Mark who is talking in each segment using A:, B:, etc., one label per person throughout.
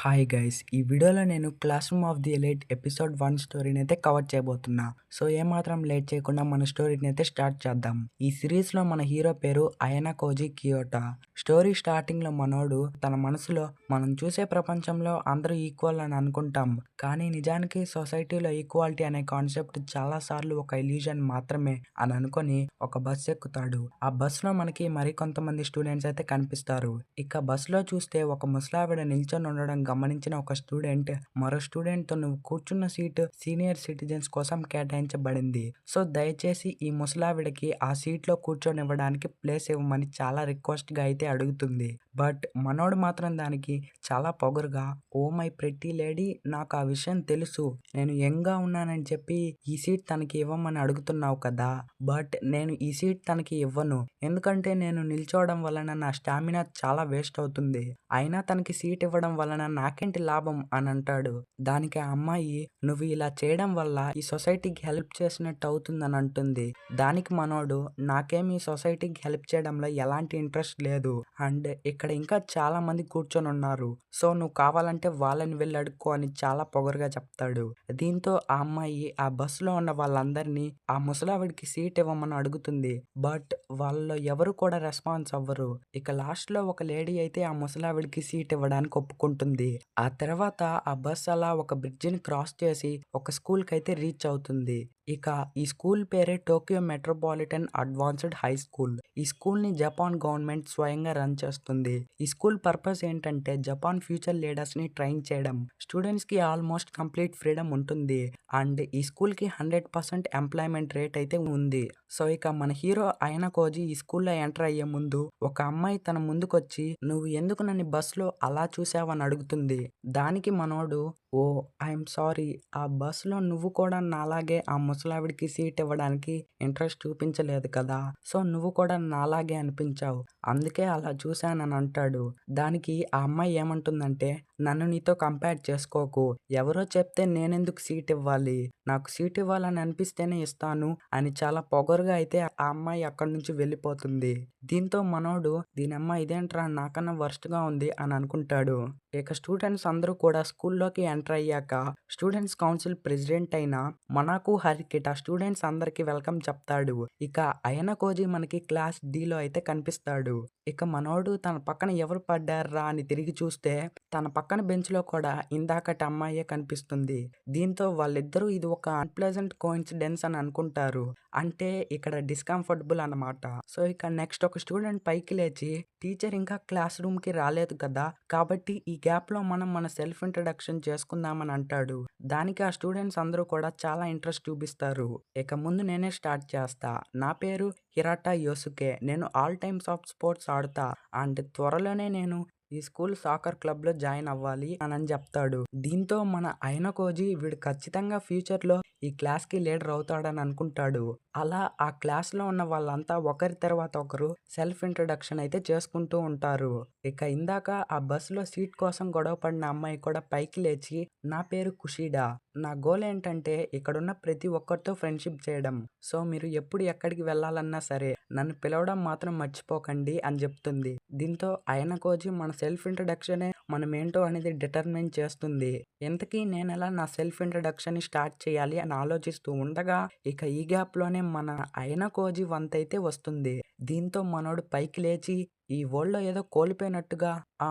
A: Hi guys! ఈ వీడియోలో నేను 'class room of the elite' episode 1 స్టోరీని అయితే కవర్ చేయబోతున్నా. సో ఏమాత్రం లేట్ చేయకుండా మన స్టోరీని అయితే స్టార్ట్ చేద్దాం. ఈ సిరీస్లో మన హీరో పేరు అయనా కోజి కియోటా. స్టోరీ స్టార్టింగ్లో మనోడు తన మనసులో మనం చూసే ప్రపంచంలో అందరూ ఈక్వల్ అని అనుకుంటాం, కానీ నిజానికి సొసైటీలో ఈక్వాలిటీ అనే కాన్సెప్ట్ చాలాసార్లు ఒక ఇల్యూజన్ మాత్రమే అని అనుకొని ఒక బస్ ఎక్కుతాడు. ఆ బస్సులో మనకి మరికొంతమంది స్టూడెంట్స్ అయితే కనిపిస్తారు. ఇక బస్సులో చూస్తే ఒక ముసలావిడ నిల్చొని ఉండడం గమనించిన ఒక స్టూడెంట్ మరో స్టూడెంట్ తో నువ్వు కూర్చున్న సీటు సీనియర్ సిటిజన్స్ కోసం కేటాయించబడింది, సో దయచేసి ఈ ముసలావిడకి ఆ సీట్ లో కూర్చొనివ్వడానికి ప్లేస్ ఇవ్వమని చాలా రిక్వెస్ట్ గా అయితే అడుగుతుంది. బట్ మనోడు మాత్రం దానికి చాలా పొగరుగా, ఓ మై ప్రెట్టి లేడీ, నాకు ఆ విషయం తెలుసు, నేను యంగ్ గా ఉన్నానని చెప్పి ఈ సీట్ తనకి ఇవ్వమని అడుగుతున్నావు కదా, బట్ నేను ఈ సీట్ తనకి ఇవ్వను, ఎందుకంటే నేను నిల్చోవడం వలన నా స్టామినా చాలా వేస్ట్ అవుతుంది, అయినా తనకి సీట్ ఇవ్వడం వలన నాకేంటి లాభం అని అంటాడు. దానికి ఆ అమ్మాయి, నువ్వు ఇలా చేయడం వల్ల ఈ సొసైటీకి హెల్ప్ చేసినట్టు అవుతుందని అంటుంది. దానికి మనోడు, నాకేం ఈ సొసైటీకి హెల్ప్ చేయడంలో ఎలాంటి ఇంట్రెస్ట్ లేదు, అండ్ ఇక్కడ ఇంకా చాలా మంది కూర్చొని ఉన్నారు, సో నువ్వు కావాలంటే వాళ్ళని వెళ్ళి అడుక్కో అని చాలా పొగరుగా చెప్తాడు. దీంతో ఆ అమ్మాయి ఆ బస్సులో ఉన్న వాళ్ళందరినీ ఆ ముసలావిడికి సీట్ ఇవ్వమని అడుగుతుంది, బట్ వాళ్ళలో ఎవరు కూడా రెస్పాన్స్ అవ్వరు. ఇక లాస్ట్ లో ఒక లేడీ అయితే ఆ ముసలావిడికి సీట్ ఇవ్వడానికి ఒప్పుకుంటుంది. ఆ తర్వాత ఆ బస్ అలా ఒక బ్రిడ్జిని క్రాస్ చేసి ఒక స్కూల్ కి అయితే రీచ్ అవుతుంది. ఇక ఈ స్కూల్ పేరే Tokyo metropolitan advanced high school. ఈ స్కూల్ ని జపాన్ గవర్నమెంట్ స్వయంగా రన్ చేస్తుంది. ఈ స్కూల్ పర్పస్ ఏంటంటే జపాన్ ఫ్యూచర్ లీడర్స్ ని ట్రైన్ చేయడం. స్టూడెంట్స్ కి ఆల్మోస్ట్ కంప్లీట్ ఫ్రీడమ్ ఉంటుంది, అండ్ ఈ స్కూల్ కి 100% ఎంప్లాయ్మెంట్ రేట్ అయితే ఉంది. సో ఇక మన హీరో అయనా కోజి ఈ స్కూల్లో ఎంటర్ అయ్యే ముందు ఒక అమ్మాయి తన ముందుకొచ్చి, నువ్వు ఎందుకు నన్ను బస్సులో అలా చూసావని అడుగుతుంది. దానికి మనోడు, ఓ ఐఎమ్ సారీ, ఆ బస్సులో నువ్వు కూడా నాలాగే ఆ ముసలావిడికి సీట్ ఇవ్వడానికి ఇంట్రెస్ట్ చూపించలేదు కదా, సో నువ్వు కూడా నాలాగే అనిపించావు, అందుకే అలా చూశానని అంటాడు. దానికి ఆ అమ్మాయి ఏమంటుందంటే, నన్ను నీతో కంపేర్ చేసుకోకు, ఎవరో చెప్తే నేనెందుకు సీట్ ఇవ్వాలి, నాకు సీట్ ఇవ్వాలని అనిపిస్తేనే ఇస్తాను అని చాలా పొగరుగా అయితే ఆ అమ్మాయి అక్కడి నుంచి వెళ్ళిపోతుంది. దీంతో మనోడు, దీనమ్మ ఇదేంట్రా నాకన్నా వర్స్ట్ గా ఉంది అని అనుకుంటాడు. ఇక స్టూడెంట్స్ అందరూ కూడా స్కూల్లోకి ఎంటర్ అయ్యాక స్టూడెంట్స్ కౌన్సిల్ ప్రెసిడెంట్ అయిన మనాకు హరికిట స్టూడెంట్స్ అందరికి వెల్కమ్ చెప్తాడు. ఇక అయన కోజి మనకి క్లాస్ డి లో అయితే కనిపిస్తాడు. ఇక మనోడు తన పక్కన ఎవరు పడ్డారా అని తిరిగి చూస్తే తన పక్కన బెంచ్ లో కూడా ఇందాకటి అమ్మాయే కనిపిస్తుంది. దీంతో వాళ్ళిద్దరూ ఇది ఒక అన్ప్లెజెంట్ కోఇన్సిడెన్స్ అని అనుకుంటారు, అంటే ఇక్కడ డిస్కంఫర్టబుల్ అన్నమాట. సో ఇక నెక్స్ట్ ఒక స్టూడెంట్ పైకి లేచి, టీచర్ ఇంకా క్లాస్ రూమ్ కి రాలేదు కదా, కాబట్టి ఈ గ్యాప్ లో మనం మన సెల్ఫ్ ఇంట్రడక్షన్ చేసుకుందామని అంటాడు. దానికి ఆ స్టూడెంట్స్ అందరూ కూడా చాలా ఇంట్రెస్ట్ చూపిస్తారు. ఇక ముందు నేనే స్టార్ట్ చేస్తా, నా పేరు హిరాటా యోసుకే, నేను ఆల్ టైమ్స్ ఆఫ్ స్పోర్ట్స్ ఆడుతా, అండ్ త్వరలోనే నేను ఈ స్కూల్ సాకర్ క్లబ్ లో జాయిన్ అవ్వాలి అని చెప్తాడు. దీంతో మన అయన కోజి వీడు ఖచ్చితంగా ఫ్యూచర్ లో ఈ క్లాస్ కి లీడర్ అవుతాడని అనుకుంటాడు. అలా ఆ క్లాస్ లో ఉన్న వాళ్ళంతా ఒకరి తర్వాత ఒకరు సెల్ఫ్ ఇంట్రడక్షన్ అయితే చేసుకుంటూ ఉంటారు. ఇక ఇందాక ఆ బస్సులో సీట్ కోసం గొడవ పడిన అమ్మాయి కూడా పైకి లేచి, నా పేరు కుషిడా, నా గోల్ ఏంటంటే ఇక్కడున్న ప్రతి ఒక్కరితో ఫ్రెండ్షిప్ చేయడం, సో మీరు ఎప్పుడు ఎక్కడికి వెళ్ళాలన్నా సరే నన్ను పిలవడం మాత్రం మర్చిపోకండి అని చెప్తుంది. దీంతో అయన కోజి మన సెల్ఫ్ ఇంట్రడక్షనే మనం ఏంటో అనేది డిటర్మైన్ చేస్తుంది. ఇంతకీ నేను ఎలా నా సెల్ఫ్ ఇంట్రడక్షన్ ని స్టార్ట్ చేయాలి అని ఆలోచిస్తూ ఉండగా ఇక ఈ గ్యాప్ లోనే మన అయన కోజి వంతైతే వస్తుంది. దీంతో మనోడు పైకి లేచి ఈ వరల్డ్ లో ఏదో కోల్పోయినట్టుగా, ఆ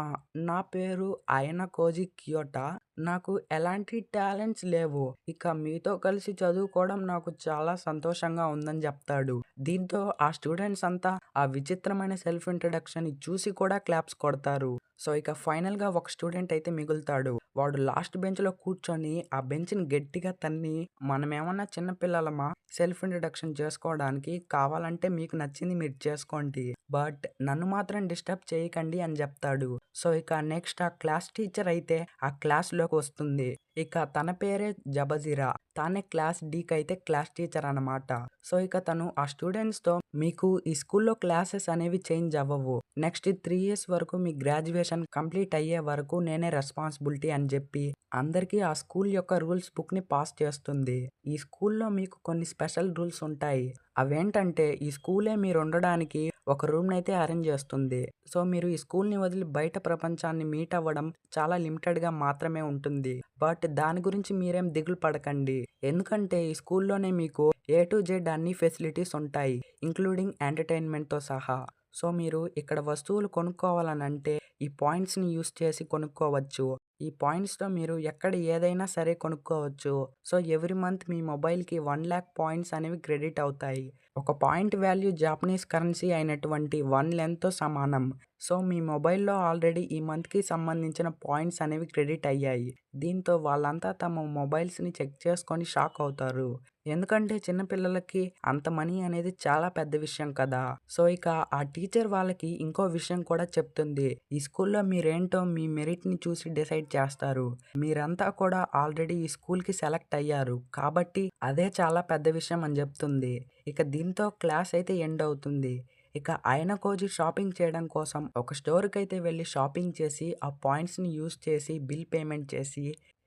A: నా పేరు అయన కోజి కియోటా, నాకు ఎలాంటి టాలెంట్స్ లేవు, ఇక మీతో కలిసి చదువుకోవడం నాకు చాలా సంతోషంగా ఉందని చెప్తాడు. దీంతో ఆ స్టూడెంట్స్ అంతా ఆ విచిత్రమైన సెల్ఫ్ ఇంట్రడక్షన్ చూసి కూడా క్లాప్స్ కొడతారు. సో ఇక ఫైనల్ గా ఒక స్టూడెంట్ అయితే మిగులుతాడు. వాడు లాస్ట్ బెంచ్ లో కూర్చొని ఆ బెంచ్ ని గట్టిగా తన్ని, మనమేమన్నా చిన్నపిల్లలమా సెల్ఫ్ ఇంట్రడక్షన్ చేసుకోవడానికి, కావాలంటే మీకు నచ్చింది మీరు చేసుకోండి, బట్ నన్ను మాత్రం డిస్టర్బ్ చేయకండి అని చెప్తాడు. సో ఇక నెక్స్ట్ ఆ క్లాస్ టీచర్ అయితే ఆ క్లాస్ లోకి వస్తుంది. ఇక తన పేరే జబజీరా, తానే క్లాస్ డీకి అయితే క్లాస్ టీచర్ అన్నమాట. సో ఇక తను ఆ స్టూడెంట్స్ తో, మీకు ఈ స్కూల్లో క్లాసెస్ అనేవి చేంజ్ అవ్వవు, నెక్స్ట్ 3 years వరకు మీ గ్రాడ్యుయేషన్ కంప్లీట్ అయ్యే వరకు నేనే రెస్పాన్సిబిలిటీ అని చెప్పి అందరికీ ఆ స్కూల్ యొక్క రూల్స్ బుక్ ని పాస్ చేస్తుంది. ఈ స్కూల్లో మీకు కొన్ని స్పెషల్ రూల్స్ ఉంటాయి, అవేంటంటే ఈ స్కూలే మీరు ఉండడానికి ఒక రూమ్‌నైతే అరేంజ్ చేస్తుంది. సో, మీరు ఈ స్కూల్‌ని వదిలి బయట ప్రపంచాన్ని మీట్ అవ్వడం చాలా లిమిటెడ్‌గా మాత్రమే ఉంటుంది. బట్ దాని గురించి మీరేం దిగులు పడకండి. ఎందుకంటే ఈ స్కూల్‌లోనే మీకు ఏ టు జెడ్ అన్ని ఫెసిలిటీస్ ఉంటాయి. ఇంక్లూడింగ్ ఎంటర్‌టైన్‌మెంట్‌తో సహా. సో, మీరు ఇక్కడ వస్తువులు కొనుక్కోవాలనంటే ఈ పాయింట్స్‌ని యూజ్ చేసి కొనుక్కోవచ్చు. ఈ పాయింట్స్‌తో మీరు ఎక్కడ ఏదైనా సరే కొనుక్కోవచ్చు. సో, ఎవ్రీ మంత్ మీ మొబైల్‌కి 1,00,000 పాయింట్స్ అనేవి క్రెడిట్ అవుతాయి. ఒక పాయింట్ వాల్యూ జాపనీస్ కరెన్సీ అయినటువంటి 1 లెన్‌తో సమానం. సో, మీ మొబైల్‌లో ఆల్రెడీ ఈ మంత్‌కి సంబంధించిన పాయింట్స్ అనేవి క్రెడిట్ అయ్యాయి. దీంతో వాళ్ళంతా తమ మొబైల్స్‌ని చెక్ చేసుకొని షాక్ అవుతారు. ఎందుకంటే చిన్న పిల్లలకి అంత మనీ అనేది చాలా పెద్ద విషయం కదా! సో, ఇక ఆ టీచర్ వాళ్ళకి ఇంకో విషయం కూడా చెప్తుంది. ఈ స్కూల్‌లో మీరేంటో మీ మెరిట్‌ని చూసి డిసైడ్ చేస్తారు. మీరంతా కూడా ఆల్రెడీ ఈ స్కూల్‌కి సెలెక్ట్ అయ్యారు. కాబట్టి అదే చాలా పెద్ద విషయం అని చెప్తుంది. ఇక దీంతో క్లాస్ అయితే ఎండ్ అవుతుంది. ఇక అయనకోజి షాపింగ్ చేయడం కోసం ఒక స్టోర్‌కైతే వెళ్లి షాపింగ్ చేసి, ఆ పాయింట్స్‌ని యూజ్ చేసి బిల్ పేమెంట్ చేసి,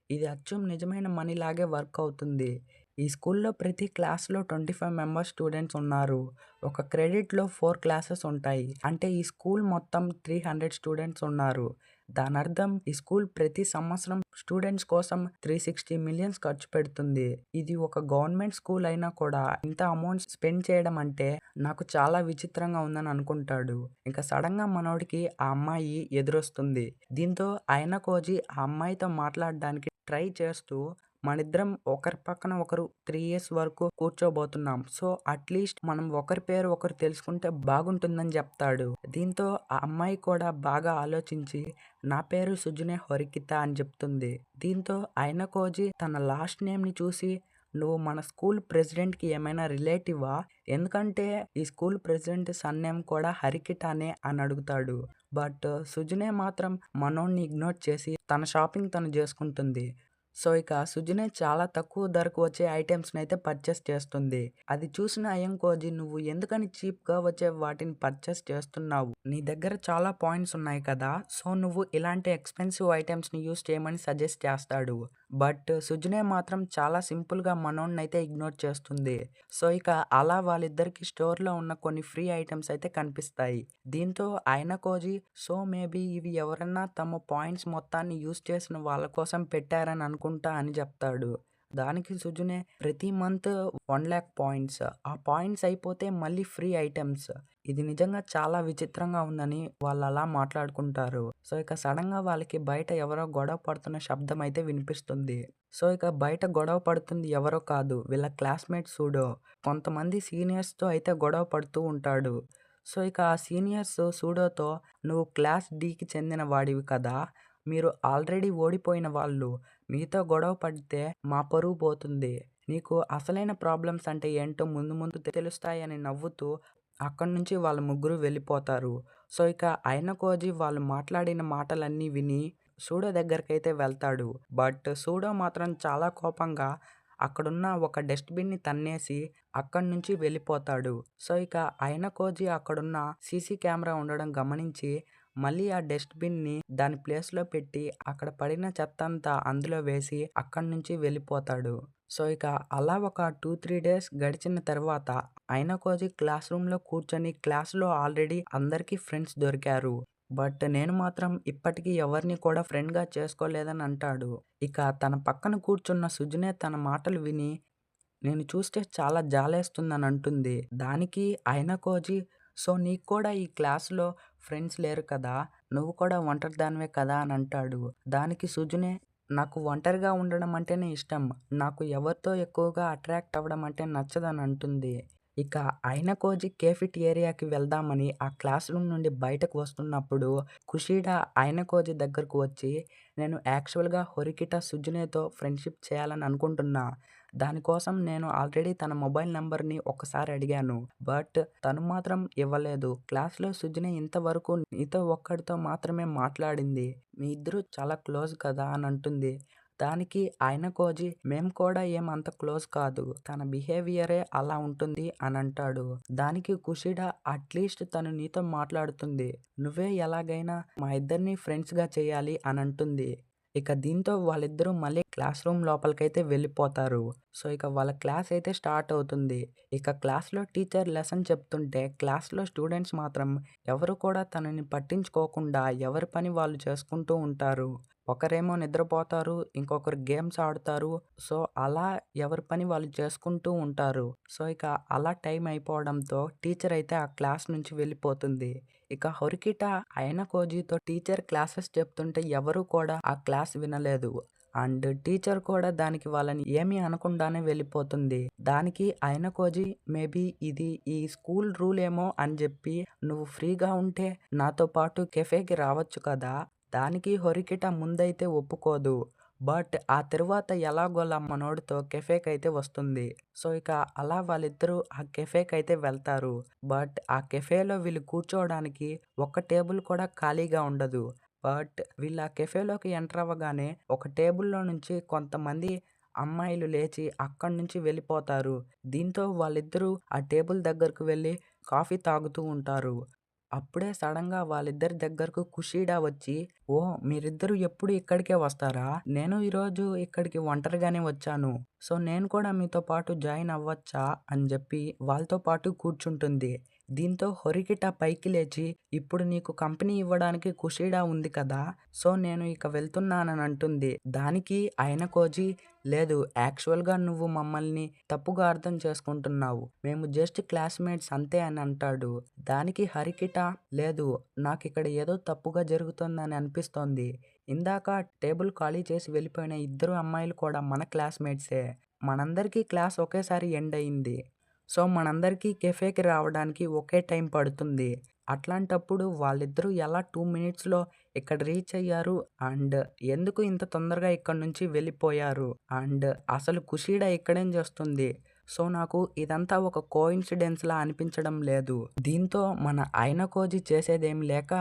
A: ఇది అచ్చం నిజమైన మనీ లాగే వర్క్ అవుతుంది. ఈ స్కూల్‌లో ప్రతి క్లాస్‌లో 25 మెంబర్స్ స్టూడెంట్స్ ఉన్నారు. ఒక క్రెడిట్‌లో 4 క్లాసెస్ ఉంటాయి. అంటే ఈ స్కూల్ మొత్తం 300 స్టూడెంట్స్ ఉన్నారు. దానర్థం ఈ స్కూల్ ప్రతి సంవత్సరం స్టూడెంట్స్ కోసం 360 మిలియన్స్ ఖర్చు పెడుతుంది. ఇది ఒక గవర్నమెంట్ స్కూల్ అయినా కూడా ఇంత అమౌంట్ స్పెండ్ చేయడం అంటే నాకు చాలా విచిత్రంగా ఉందని అనుకుంటాడు. ఇంకా సడెన్‌గా మనోడికి ఆ అమ్మాయి ఎదురొస్తుంది. దీంతో అయనకోజి ఆ అమ్మాయితో మాట్లాడడానికి ట్రై చేస్తూ మనిద్దరం ఒకరి పక్కన ఒకరు 3 ఇయర్స్ వరకు కూర్చోబోతున్నాం. సో, అట్‌లీస్ట్ మనం ఒకరి పేరు ఒకరు తెలుసుకుంటే బాగుంటుందని జెప్తాడు. దీంతో ఆ అమ్మాయి కూడా బాగా ఆలోచించి నా పేరు సుజునే హొరికిత అని చెప్తుంది. దీంతో అయినకోజి తన లాస్ట్ నేమ్‌ని చూసి నువ్వు మన స్కూల్ ప్రెసిడెంట్‌కి ఏమైనా రిలేటివా? ఎందుకంటే ఈ స్కూల్ ప్రెసిడెంట్ సన్ నేమ్ కూడా హరికిటానే అని అడుగుతాడు. బట్ సుజునే మాత్రం మనోడిని ఇగ్నోర్ చేసి తన షాపింగ్ తను జేసుకుంటుంది. సో, ఇక సుజునే చాలా తక్కువ ధరకు వచ్చే ఐటెమ్స్‌నైతే పర్చేస్ చేస్తుంది. అది చూసిన అయంకోజి నువ్వు ఎందుకని చీప్‌గా వచ్చే వాటిని పర్చేస్ చేస్తున్నావు? నీ దగ్గర చాలా పాయింట్స్ ఉన్నాయి కదా! సో, నువ్వు ఇలాంటి ఎక్స్‌పెన్సివ్ ఐటెమ్స్‌ని యూజ్ చేయమని సజెస్ట్ చేస్తాడు. బట్ సుజునే మాత్రం చాలా సింపుల్‌గా మనోడినైతే ఇగ్నోర్ చేస్తుంది. సో, ఇక అలా వాళ్ళిద్దరికీ స్టోర్‌లో ఉన్న కొన్ని ఫ్రీ ఐటెమ్స్ అయితే కనిపిస్తాయి. దీంతో అయినకోజి సో, మేబీ ఇవి ఎవరన్నా తమ పాయింట్స్ మొత్తాన్ని యూజ్ చేసిన వాళ్ళ కోసం పెట్టారని అనుకుంటా అని చెప్తాడు. దానికి సుజునే ప్రతి మంత్ 1,00,000 పాయింట్స్. ఆ పాయింట్స్ అయిపోతే మళ్ళీ ఫ్రీ ఐటెమ్స్. ఇది నిజంగా చాలా విచిత్రంగా ఉందని వాళ్ళలా మాట్లాడుకుంటారు. సో, ఇక సడెన్‌గా వాళ్ళకి బయట ఎవరో గొడవ పడుతున్న శబ్దం అయితే వినిపిస్తుంది. సో, ఇక బయట గొడవ పడుతుంది ఎవరో కాదు వీళ్ళ క్లాస్‌మేట్ సూడో. కొంతమంది సీనియర్స్‌తో అయితే గొడవ పడుతూ ఉంటాడు. సో, ఇక ఆ సీనియర్స్ సూడోతో "నువ్వు క్లాస్ డీకి చెందిన వాడివి కదా! మీరు ఆల్రెడీ ఓడిపోయిన వాళ్ళు. మీతో గొడవ పడితే మా పరువు పోతుంది. నీకు అసలైన ప్రాబ్లమ్స్ అంటే ఏంటో ముందు ముందు తెలుస్తాయని" నవ్వుతూ అక్కడి నుంచి వాళ్ళ ముగ్గురు వెళ్ళిపోతారు. సో, ఇక అయినకోజి వాళ్ళు మాట్లాడిన మాటలన్నీ విని సూడో దగ్గరకైతే వెళ్తాడు. బట్ సూడో మాత్రం చాలా కోపంగా అక్కడున్న ఒక డస్ట్‌బిన్‌ని తన్నేసి అక్కడి నుంచి వెళ్ళిపోతాడు. సో, ఇక అయినకోజి అక్కడున్న సీసీ కెమెరా ఉండడం గమనించి మళ్ళీ ఆ డస్ట్‌బిన్‌ని దాని ప్లేస్‌లో పెట్టి అక్కడ పడిన చెత్తంతా అందులో వేసి అక్కడి నుంచి వెళ్ళిపోతాడు. సో, ఇక అలా ఒక 2, 3 డేస్ గడిచిన తర్వాత అయినకోజి క్లాస్ రూమ్‌లో కూర్చొని క్లాస్‌లో ఆల్రెడీ అందరికీ ఫ్రెండ్స్ దొరికారు. బట్ నేను మాత్రం ఇప్పటికీ ఎవరిని కూడా ఫ్రెండ్‌గా చేసుకోలేదని అంటాడు. ఇక తన పక్కన కూర్చున్న సుజునే తన మాటలు విని నేను చూస్తే చాలా జాలేస్తుందని అంటుంది. దానికి అయినకోజి సో, నీకు కూడా ఈ క్లాస్‌లో ఫ్రెండ్స్ లేరు కదా! నువ్వు కూడా ఒంటరిదానివే కదా అని అంటాడు. దానికి సుజునే నాకు ఒంటరిగా ఉండడం అంటేనే ఇష్టం. నాకు ఎవరితో ఎక్కువగా అట్రాక్ట్ అవ్వడం అంటే నచ్చదని అంటుంది. ఇక అయినకోజి కేఫిటేరియాకి వెళ్దామని ఆ క్లాస్ రూమ్ నుండి బయటకు వస్తున్నప్పుడు కుషిడా అయినకోజి దగ్గరకు వచ్చి నేను యాక్చువల్‌గా హొరికిటా సుజునేతో ఫ్రెండ్‌షిప్ చేయాలని అనుకుంటున్నా. దానికోసం నేను ఆల్రెడీ తన మొబైల్ నంబర్‌ని ఒకసారి అడిగాను. బట్ తను మాత్రం ఇవ్వలేదు. క్లాస్‌లో సుజునే ఇంతవరకు నీతో ఒక్కడితో మాత్రమే మాట్లాడింది. మీ ఇద్దరు చాలా క్లోజ్ కదా అని అంటుంది. దానికి అయినకోజి మేము కూడా ఏం అంత క్లోజ్ కాదు. తన బిహేవియరే అలా ఉంటుంది అని అంటాడు. దానికి కుషిడా అట్‌లీస్ట్ తను నీతో మాట్లాడుతుంది. నువ్వే ఎలాగైనా మా ఇద్దరిని ఫ్రెండ్స్‌గా చేయాలి అని అంటుంది. ఇక దీంతో వాళ్ళిద్దరూ మళ్ళీ క్లాస్ రూమ్ లోపలికైతే వెళ్ళిపోతారు. సో, ఇక వాళ్ళ క్లాస్ అయితే స్టార్ట్ అవుతుంది. ఇక క్లాస్‌లో టీచర్ లెసన్ చెప్తుంటే క్లాస్‌లో స్టూడెంట్స్ మాత్రం ఎవరు కూడా తనని పట్టించుకోకుండా ఎవరి పని వాళ్ళు చేసుకుంటూ ఉంటారు. ఒకరేమో నిద్రపోతారు. ఇంకొకరు గేమ్స్ ఆడుతారు. సో, అలా ఎవరి పని వాళ్ళు చేసుకుంటూ ఉంటారు. సో, ఇక అలా టైం అయిపోవడంతో టీచర్ అయితే ఆ క్లాస్ నుంచి వెళ్ళిపోతుంది. ఇక హొరికిట అయనకోజితో టీచర్ క్లాసెస్ చెప్తుంటే ఎవరు కూడా ఆ క్లాస్ వినలేదు. అండ్ టీచర్ కూడా దానికి వాళ్ళని ఏమీ అనకుండానే వెళ్ళిపోతుంది. దానికి అయనకోజి మేబీ ఇది ఈ స్కూల్ రూల్ ఏమో అని చెప్పి నువ్వు ఫ్రీగా ఉంటే నాతో పాటు కెఫేకి రావచ్చు కదా! దానికి హొరికిట ముందైతే ఒప్పుకోదు. బట్ ఆ తరువాత ఎలాగోలా మనోడితో కెఫేకైతే వస్తుంది. సో, ఇక అలా వాళ్ళిద్దరూ ఆ కెఫేకైతే వెళ్తారు. బట్ ఆ కెఫేలో వీళ్ళు కూర్చోవడానికి ఒక్క టేబుల్ కూడా ఖాళీగా ఉండదు. బట్ వీళ్ళు ఆ కెఫేలోకి ఎంటర్ అవ్వగానే ఒక టేబుల్‌లో నుంచి కొంతమంది అమ్మాయిలు లేచి అక్కడి నుంచి వెళ్ళిపోతారు. దీంతో వాళ్ళిద్దరూ ఆ టేబుల్ దగ్గరకు వెళ్లి కాఫీ తాగుతూ ఉంటారు. అప్పుడే సడెన్‌గా వాళ్ళిద్దరి దగ్గరకు కుషిడా వచ్చి, "ఓహ్! మీరిద్దరూ ఎప్పుడు ఇక్కడికే వస్తారా? నేను ఈరోజు ఇక్కడికి ఒంటరిగానే వచ్చాను. సో, నేను కూడా మీతో పాటు జాయిన్ అవ్వచ్చా?" అని జెప్పి వాళ్ళతో పాటు కూర్చుంటుంది. దీంతో హొరికిట పైకి లేచి, "ఇప్పుడు నీకు కంపెనీ ఇవ్వడానికి కుషిడా ఉంది కదా! సో, నేను ఇక వెళ్తున్నానని" అంటుంది. దానికి అయనకోజి, "లేదు, యాక్చువల్‌గా నువ్వు మమ్మల్ని తప్పుగా అర్థం చేసుకుంటున్నావు. మేము జస్ట్ క్లాస్‌మేట్స్ అంతే" అని అంటాడు. దానికి హరికిట, "లేదు, నాకిక్కడ ఏదో తప్పుగా జరుగుతోందని అనిపిస్తోంది. ఇందాక టేబుల్ ఖాళీ చేసి వెళ్ళిపోయిన ఇద్దరు అమ్మాయిలు కూడా మన క్లాస్‌మేట్సే. మనందరికీ క్లాస్ ఒకేసారి ఎండ్ అయింది. సో, మనందరికీ కెఫేకి రావడానికి ఒకే టైం పడుతుంది. అట్లాంటప్పుడు వాళ్ళిద్దరూ ఎలా 2 మినిట్స్‌లో ఇక్కడ రీచ్ అయ్యారు? అండ్ ఎందుకు ఇంత తొందరగా ఇక్కడి నుంచి వెళ్ళిపోయారు? అండ్ అసలు కుషిడా ఇక్కడేం చేస్తుంది?" సో, నాకు ఇదంతా ఒక కోయిన్సిడెన్స్‌లా అనిపించడం లేదు. దీంతో మన అయనకోజి చేసేదేం లేక,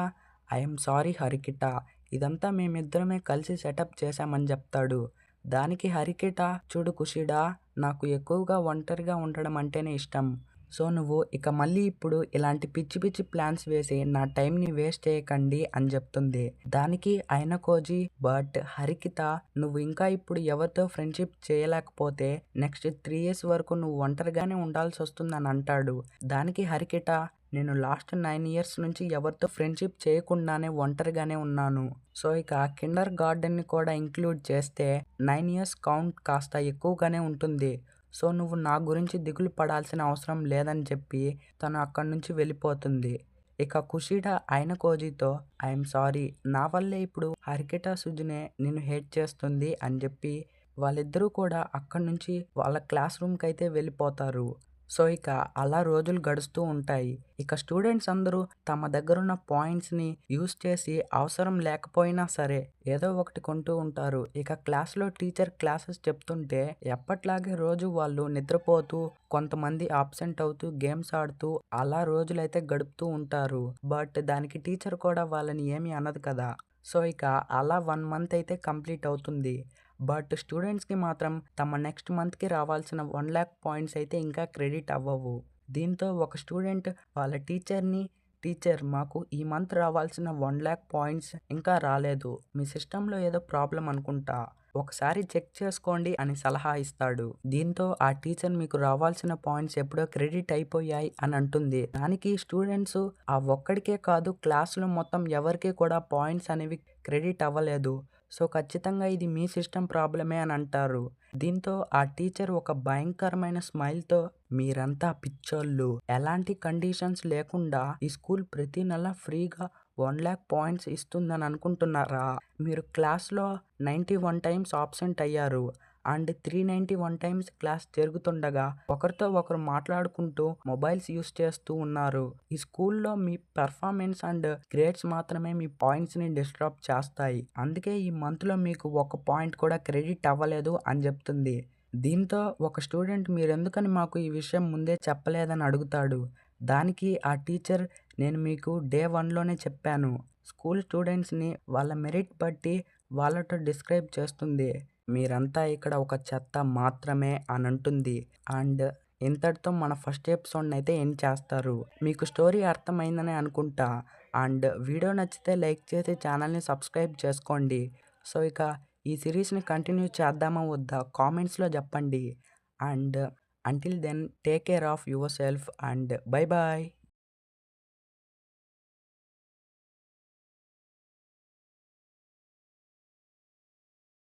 A: "ఐయామ్ సారీ హరికిట. ఇదంతా మేమిద్దరమే కలిసి సెటప్ చేశామని" చెప్తాడు. దానికి హరికిట, "చూడు కుషిడా, నాకు ఎక్కువగా ఒంటరిగా ఉండడం అంటేనే ఇష్టం. సో, నువ్వు ఇక మళ్ళీ ఇప్పుడు ఇలాంటి పిచ్చి పిచ్చి ప్లాన్స్ వేసి నా టైంని వేస్ట్ చేయకండి" అని చెప్తుంది. దానికి అయనకోజి, "బట్ హరికిత, నువ్వు ఇంకా ఇప్పుడు ఎవరితో ఫ్రెండ్‌షిప్ చేయలేకపోతే నెక్స్ట్ 3 ఇయర్స్ వరకు నువ్వు ఒంటరిగానే ఉండాల్సొస్తుందని" అంటాడు. దానికి హరికిట, "నేను లాస్ట్ 9 ఇయర్స్ నుంచి ఎవరితో ఫ్రెండ్‌షిప్ చేయకుండానే ఒంటరిగానే ఉన్నాను. సో, ఇక కిండర్ గార్టెన్‌ని కూడా ఇంక్లూడ్ చేస్తే 9 ఇయర్స్ కౌంట్ కాస్త ఎక్కువగానే ఉంటుంది. సో, నువ్వు నా గురించి దిగులు పడాల్సిన అవసరం లేదని" చెప్పి తను అక్కడి నుంచి వెళ్ళిపోతుంది. ఇక కుషిడా అయనకోజితో, "ఐయామ్ సారీ. నా వల్లే ఇప్పుడు హరికిట సుజునే నిన్ను హేట్ చేస్తుంది" అని చెప్పి వాళ్ళిద్దరూ కూడా అక్కడి నుంచి వాళ్ళ క్లాస్ రూమ్‌కైతే వెళ్ళిపోతారు. సో, ఇక అలా రోజులు గడుస్తూ ఉంటాయి. ఇక స్టూడెంట్స్ అందరూ తమ దగ్గరున్న పాయింట్స్‌ని యూజ్ చేసి అవసరం లేకపోయినా సరే ఏదో ఒకటి కొంటూ ఉంటారు. ఇక క్లాస్‌లో టీచర్ క్లాసెస్ చెప్తుంటే ఎప్పట్లాగే రోజు వాళ్ళు నిద్రపోతూ, కొంతమంది అబ్సెంట్ అవుతూ, గేమ్స్ ఆడుతూ అలా రోజులైతే గడుపుతూ ఉంటారు. బట్ దానికి టీచర్ కూడా వాళ్ళని ఏమీ అనదు కదా! సో, ఇక అలా 1 మంత్ అయితే కంప్లీట్ అవుతుంది. బట్ స్టూడెంట్స్‌కి మాత్రం తమ నెక్స్ట్ మంత్‌కి రావాల్సిన 1,00,000 పాయింట్స్ అయితే ఇంకా క్రెడిట్ అవ్వవు. దీంతో ఒక స్టూడెంట్ వాళ్ళ టీచర్‌ని, "టీచర్, మాకు ఈ మంత్ రావాల్సిన 1,00,000 పాయింట్స్ ఇంకా రాలేదు. మీ సిస్టమ్‌లో ఏదో ప్రాబ్లమ్ అనుకుంటా. ఒకసారి చెక్ చేసుకోండి" అని సలహా ఇస్తాడు. దీంతో ఆ టీచర్, "మీకు రావాల్సిన పాయింట్స్ ఎప్పుడో క్రెడిట్ అయిపోయాయి" అని అంటుంది. దానికి స్టూడెంట్స్, "ఆ ఒక్కడికే కాదు, క్లాస్‌లో మొత్తం ఎవరికీ కూడా పాయింట్స్ అనేవి క్రెడిట్ అవ్వలేదు. సో, ఖచ్చితంగా ఇది మీ సిస్టమ్ ప్రాబ్లమే" అని అంటారు. దీంతో ఆ టీచర్ ఒక భయంకరమైన స్మైల్‌తో, "మీరంతా పిచ్చోళ్ళు. ఎలాంటి కండిషన్స్ లేకుండా ఈ స్కూల్ ప్రతి నెల ఫ్రీగా 1,00,000 పాయింట్స్ ఇస్తుందని అనుకుంటున్నారా? మీరు క్లాస్‌లో 91 టైమ్స్ అబ్సెంట్ అయ్యారు. అండ్ 391 టైమ్స్ క్లాస్ జరుగుతుండగా ఒకరితో ఒకరు మాట్లాడుకుంటూ మొబైల్స్ యూజ్ చేస్తూ ఉన్నారు. ఈ స్కూల్‌లో మీ పెర్ఫార్మెన్స్ అండ్ గ్రేడ్స్ మాత్రమే మీ పాయింట్స్‌ని డిస్టర్బ్ చేస్తాయి. అందుకే ఈ మంత్‌లో మీకు ఒక పాయింట్ కూడా క్రెడిట్ అవ్వలేదు" అని చెప్తుంది. దీంతో ఒక స్టూడెంట్, "మీరెందుకని మాకు ఈ విషయం ముందే చెప్పలేదని" అడుగుతాడు. దానికి ఆ టీచర్, "నేను మీకు డే 1లోనే చెప్పాను. స్కూల్ స్టూడెంట్స్‌ని వాళ్ళ మెరిట్ బట్టి వాళ్ళతో డిస్క్రైబ్ చేస్తుంది. మీరంతా ఇక్కడ ఒక చెత్త మాత్రమే" అని అంటుంది. అండ్ ఇంతటితో మన ఫస్ట్ ఎపిసోడ్‌ని అయితే ఎండ్ చేస్తారు. మీకు స్టోరీ అర్థమైందనే అనుకుంటా. అండ్ వీడియో నచ్చితే లైక్ చేసి ఛానల్‌ని సబ్స్క్రైబ్ చేసుకోండి. సో ఇక ఈ సిరీస్ని కంటిన్యూ చేద్దామా వద్దా కామెంట్స్లో చెప్పండి. And until then take care of yourself and bye bye.